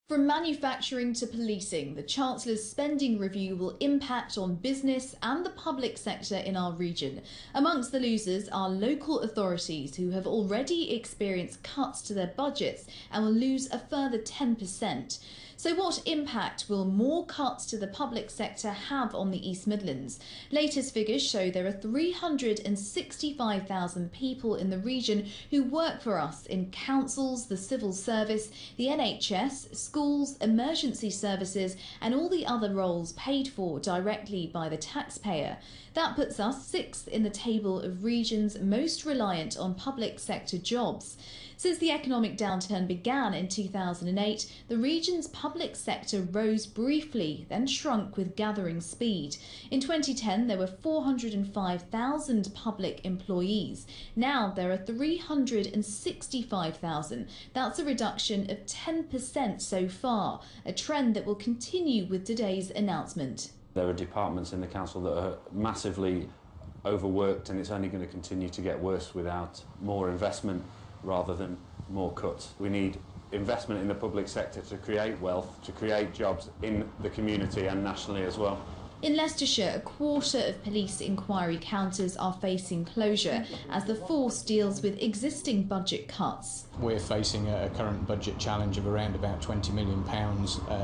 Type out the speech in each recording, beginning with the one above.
From manufacturing to policing, the Chancellor's spending review will impact on business and the public sector in our region. Amongst the losers are local authorities who have already experienced cuts to their budgets and will lose a further 10%. So what impact will more cuts to the public sector have on the East Midlands? Latest figures show there are 365,000 people in the region who work for us in councils, the civil service, the NHS, schools, emergency services and all the other roles paid for directly by the taxpayer. That puts us 6th in the table of regions most reliant on public sector jobs. Since the economic downturn began in 2008, the region's public sector rose briefly, then shrunk with gathering speed. In 2010, there were 405,000 public employees. Now there are 365,000. That's a reduction of 10% so far, a trend that will continue with today's announcement. There are departments in the council that are massively overworked, and it's only going to continue to get worse without more investment rather than more cuts. We need investment in the public sector to create wealth, to create jobs in the community and nationally as well. In Leicestershire, a quarter of police inquiry counters are facing closure as the force deals with existing budget cuts. We're facing a current budget challenge of around about £20 million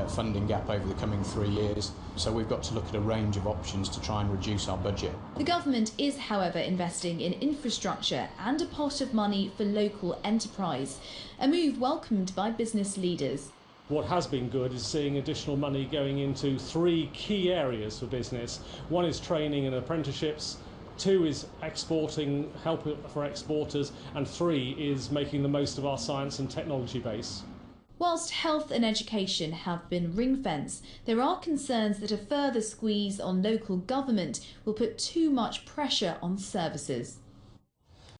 funding gap over the coming 3 years. So we've got to look at a range of options to try and reduce our budget. The government is, however, investing in infrastructure and a pot of money for local enterprise, a move welcomed by business leaders. What has been good is seeing additional money going into 3 key areas for business. 1 is training and apprenticeships, 2 is exporting, help for exporters, and 3 is making the most of our science and technology base. Whilst health and education have been ring-fenced, there are concerns that a further squeeze on local government will put too much pressure on services.